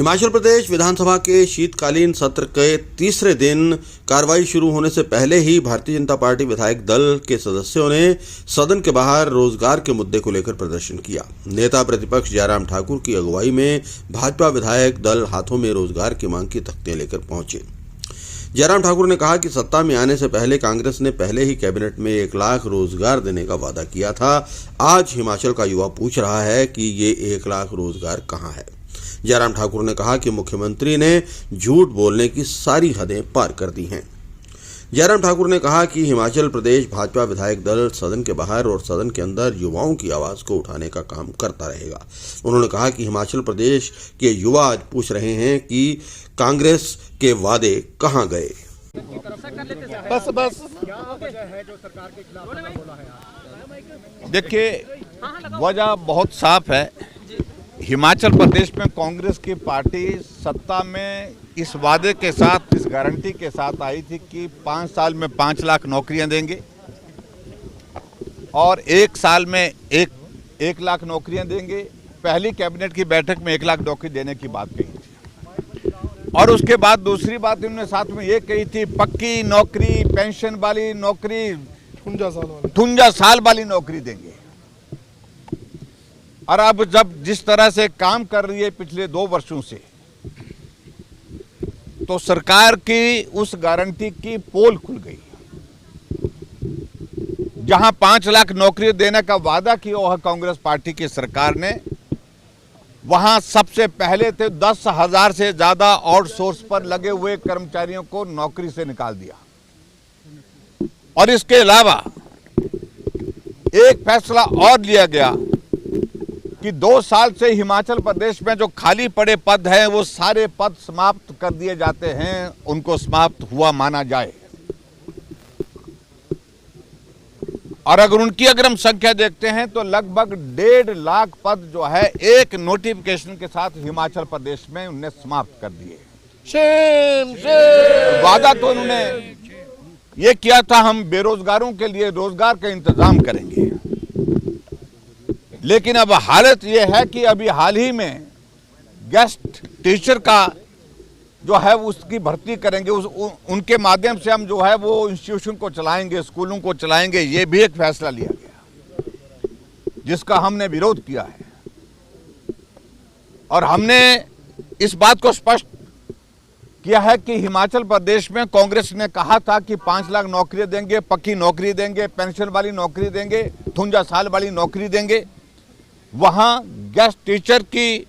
हिमाचल प्रदेश विधानसभा के शीतकालीन सत्र के तीसरे दिन कार्रवाई शुरू होने से पहले ही भारतीय जनता पार्टी विधायक दल के सदस्यों ने सदन के बाहर रोजगार के मुद्दे को लेकर प्रदर्शन किया। नेता प्रतिपक्ष जयराम ठाकुर की अगुवाई में भाजपा विधायक दल हाथों में रोजगार की मांग की तख्तियां लेकर पहुंचे। जयराम ठाकुर ने कहा कि सत्ता में आने से पहले कांग्रेस ने पहले ही कैबिनेट में 1 लाख रोजगार देने का वादा किया था। आज हिमाचल का युवा पूछ रहा है कि ये 1 लाख रोजगार कहां है। जयराम ठाकुर ने कहा कि मुख्यमंत्री ने झूठ बोलने की सारी हदें पार कर दी हैं। जयराम ठाकुर ने कहा कि हिमाचल प्रदेश भाजपा विधायक दल सदन के बाहर और सदन के अंदर युवाओं की आवाज को उठाने का काम करता रहेगा। उन्होंने कहा कि हिमाचल प्रदेश के युवा आज पूछ रहे हैं कि कांग्रेस के वादे कहां गए। बस देखिए, वजह बहुत साफ है। हिमाचल प्रदेश में कांग्रेस की पार्टी सत्ता में इस वादे के साथ, इस गारंटी के साथ आई थी कि 5 साल में 5 लाख नौकरियां देंगे और 1 साल में 1 लाख नौकरियां देंगे। पहली कैबिनेट की बैठक में 1 लाख नौकरी देने की बात कही थी और उसके बाद दूसरी बात उन्होंने साथ में ये कही थी, पक्की नौकरी, पेंशन वाली नौकरी, 58 साल वाली नौकरी देंगे। और अब जब जिस तरह से काम कर रही है पिछले 2 वर्षों से, तो सरकार की उस गारंटी की पोल खुल गई। जहां 5 लाख नौकरी देने का वादा किया है कांग्रेस पार्टी की सरकार ने, वहां सबसे पहले थे 10,000 से ज्यादा आउटसोर्स पर लगे हुए कर्मचारियों को नौकरी से निकाल दिया। और इसके अलावा एक फैसला और लिया गया कि 2 साल से हिमाचल प्रदेश में जो खाली पड़े पद हैं वो सारे पद समाप्त कर दिए जाते हैं, उनको समाप्त हुआ माना जाए। और अगर हम संख्या देखते हैं तो लगभग 1.5 लाख पद जो है एक नोटिफिकेशन के साथ हिमाचल प्रदेश में उन्हें समाप्त कर दिए। वादा तो उन्होंने ये किया था, हम बेरोजगारों के लिए रोजगार का इंतजाम करेंगे। लेकिन अब हालत यह है कि अभी हाल ही में गेस्ट टीचर का जो है उसकी भर्ती करेंगे, उनके माध्यम से हम जो है वो इंस्टीट्यूशन को चलाएंगे, स्कूलों को चलाएंगे। ये भी एक फैसला लिया गया जिसका हमने विरोध किया है। और हमने इस बात को स्पष्ट किया है कि हिमाचल प्रदेश में कांग्रेस ने कहा था कि 5 लाख नौकरी देंगे, पक्की नौकरी देंगे, पेंशन वाली नौकरी देंगे, 58 साल वाली नौकरी देंगे। वहाँ गेस्ट टीचर की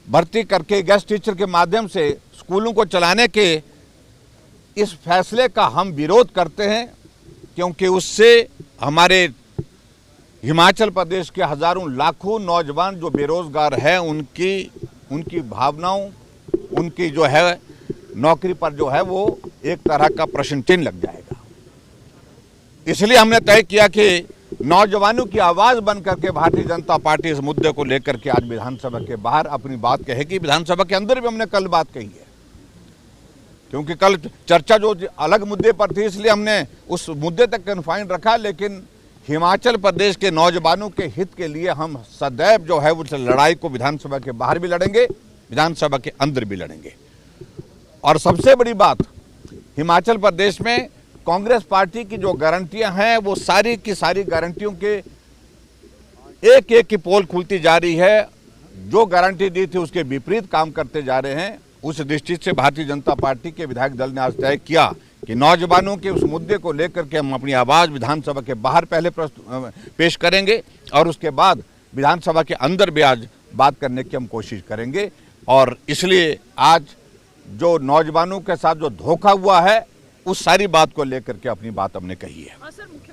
भर्ती करके, गेस्ट टीचर के माध्यम से स्कूलों को चलाने के इस फैसले का हम विरोध करते हैं, क्योंकि उससे हमारे हिमाचल प्रदेश के हजारों लाखों नौजवान जो बेरोजगार हैं उनकी भावनाओं, उनकी जो है नौकरी पर जो है वो एक तरह का प्रश्न चिन्ह लग जाएगा। इसलिए हमने तय किया कि नौजवानों की आवाज बन करके भारतीय जनता पार्टी इस मुद्दे को लेकर के आज विधानसभा के बाहर अपनी बात कहेगी। विधानसभा के अंदर भी हमने कल बात कही है, क्योंकि कल चर्चा जो अलग मुद्दे पर थी इसलिए हमने उस मुद्दे तक कन्फाइन रखा। लेकिन हिमाचल प्रदेश के नौजवानों के हित के लिए हम सदैव जो है उस लड़ाई को विधानसभा के बाहर भी लड़ेंगे, विधानसभा के अंदर भी लड़ेंगे। और सबसे बड़ी बात, हिमाचल प्रदेश में कांग्रेस पार्टी की जो गारंटियां हैं वो सारी की सारी गारंटियों के एक एक की पोल खुलती जा रही है। जो गारंटी दी थी उसके विपरीत काम करते जा रहे हैं। उस दृष्टि से भारतीय जनता पार्टी के विधायक दल ने आज तय किया कि नौजवानों के उस मुद्दे को लेकर के हम अपनी आवाज़ विधानसभा के बाहर पहले पेश करेंगे और उसके बाद विधानसभा के अंदर भी आज बात करने की हम कोशिश करेंगे। और इसलिए आज जो नौजवानों के साथ जो धोखा हुआ है उस सारी बात को लेकर के अपनी बात हमने कही है।